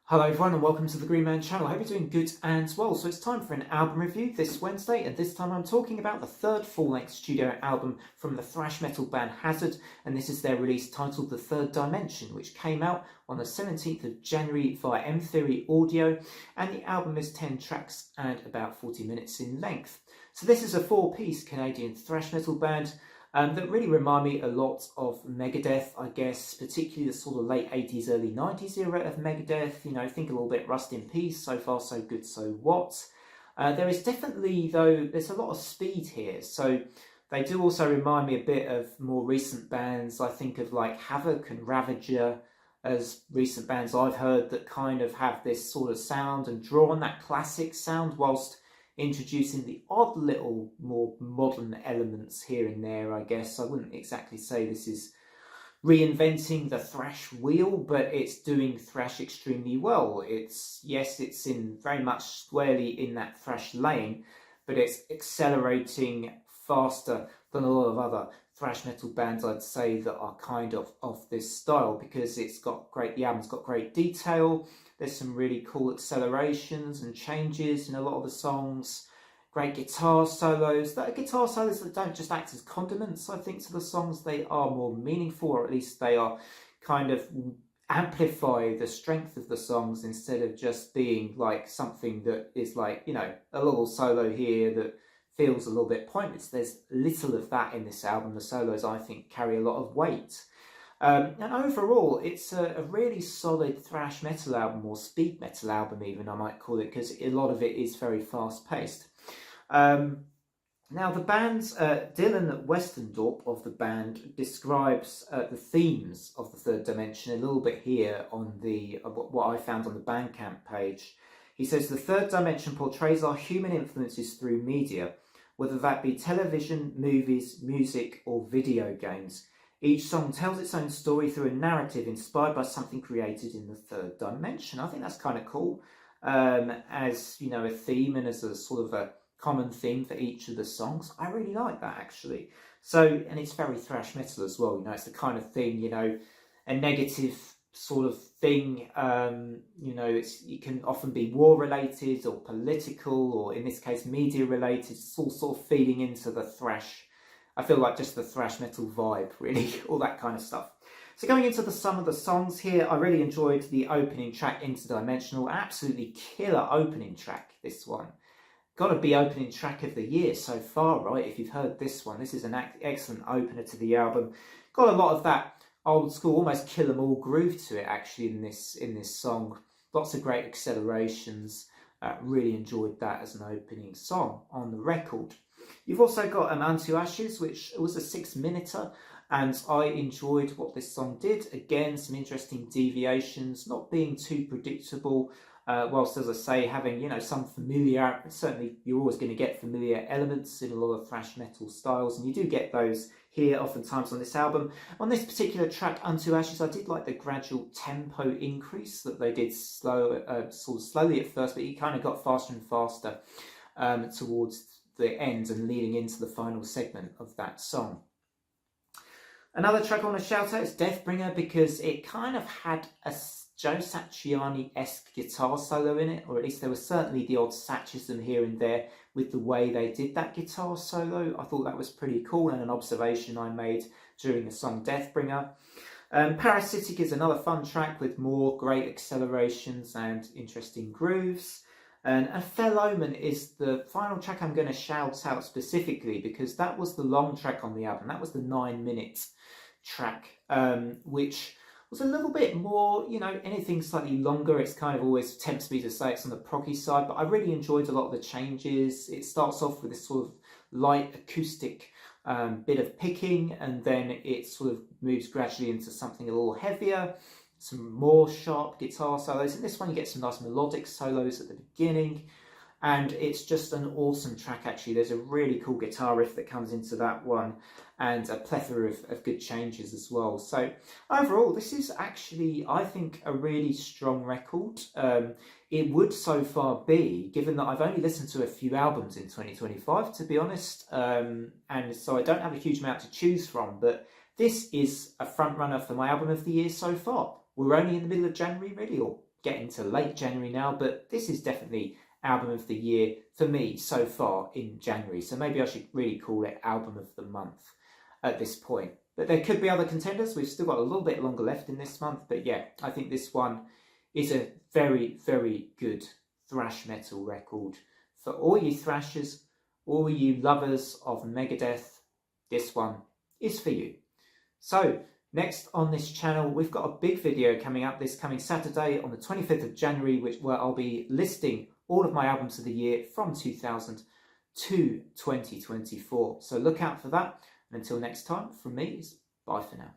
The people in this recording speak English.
Hello everyone and welcome to the Green Man channel. I hope you're doing good and well. So it's time for an album review this Wednesday, and this time I'm talking about the third full-length studio album from the thrash metal band Hazzerd, and this is their release titled The Third Dimension, which came out on the 17th of January via M-Theory Audio, and the album is 10 tracks and about 40 minutes in length. So this is a four-piece Canadian thrash metal band that really remind me a lot of Megadeth, I guess, particularly the sort of late 80s, early 90s era of Megadeth. You know, think a little bit Rust in Peace, So Far So Good So What. There is definitely, though, there's a lot of speed here. So they do also remind me a bit of more recent bands. I think of like Havoc and Ravager as recent bands I've heard that kind of have this sort of sound and draw on that classic sound whilst introducing the odd little more modern elements here and there, I guess. I wouldn't exactly say this is reinventing the thrash wheel, but it's doing thrash extremely well. It's in very much squarely in that thrash lane, but it's accelerating faster than a lot of other thrash metal bands, I'd say, that are kind of this style, because the album's got great detail. There's some really cool accelerations and changes in a lot of the songs. Great guitar solos. Guitar solos that don't just act as condiments, I think, to the songs. They are more meaningful, or at least they are kind of amplify the strength of the songs instead of just being like something that is like, you know, a little solo here that feels a little bit pointless. There's little of that in this album. The solos, I think, carry a lot of weight. And overall, it's a really solid thrash metal album, or speed metal album even, I might call it, because a lot of it is very fast-paced. Now, the band's Dylan Westendorp of the band describes the themes of the Third Dimension a little bit here on what I found on the Bandcamp page. He says, "The Third Dimension portrays our human influences through media, whether that be television, movies, music, or video games. Each song tells its own story through a narrative inspired by something created in the third dimension." I think that's kind of cool, as, you know, a theme and as a sort of a common theme for each of the songs. I really like that, actually. So, and it's very thrash metal as well. You know, it's the kind of thing, you know, a negative sort of thing. You know, it can often be war related or political, or in this case, media related. It's all sort of feeding into the thrash. I feel like just the thrash metal vibe, really, all that kind of stuff. So going into some of the songs here, I really enjoyed the opening track, Interdimensional. Absolutely killer opening track, this one. Got to be opening track of the year so far, right? If you've heard this one, this is an excellent opener to the album. Got a lot of that old school, almost Kill 'Em All groove to it, actually, in this song. Lots of great accelerations. Really enjoyed that as an opening song on the record. You've also got Unto Ashes, which was a 6-minuter, and I enjoyed what this song did. Again, some interesting deviations, not being too predictable, whilst, as I say, having, you know, some familiar, certainly you're always going to get familiar elements in a lot of thrash metal styles, and you do get those here oftentimes on this album. On this particular track, Unto Ashes, I did like the gradual tempo increase that they did sort of slowly at first, but it kind of got faster and faster towards the end and leading into the final segment of that song. Another track I want to shout out is Deathbringer, because it kind of had a Joe Satriani-esque guitar solo in it, or at least there was certainly the odd Satchism here and there with the way they did that guitar solo. I thought that was pretty cool, and an observation I made during the song Deathbringer. Parasitic is another fun track with more great accelerations and interesting grooves. And A Fell Omen is the final track I'm going to shout out specifically, because that was the long track on the album. That was the 9-minute track, which was a little bit more, you know, anything slightly longer, it's kind of always tempts me to say it's on the proggy side, but I really enjoyed a lot of the changes. It starts off with this sort of light acoustic bit of picking, and then it sort of moves gradually into something a little heavier. Some more sharp guitar solos. In this one you get some nice melodic solos at the beginning, and it's just an awesome track, actually. There's a really cool guitar riff that comes into that one, and a plethora of good changes as well. So overall, this is actually, I think, a really strong record. It would so far be, given that I've only listened to a few albums in 2025, to be honest, and so I don't have a huge amount to choose from, but this is a front runner for my album of the year so far. We're only in the middle of January, really, or getting to late January now, but this is definitely album of the year for me so far in January. So maybe I should really call it album of the month at this point. But there could be other contenders. We've still got a little bit longer left in this month. But yeah, I think this one is a very, very good thrash metal record. For all you thrashers, all you lovers of Megadeth, this one is for you. So next on this channel, we've got a big video coming up this coming Saturday on the 25th of January, where I'll be listing all of my albums of the year from 2000 to 2024. So look out for that. And until next time, from me, bye for now.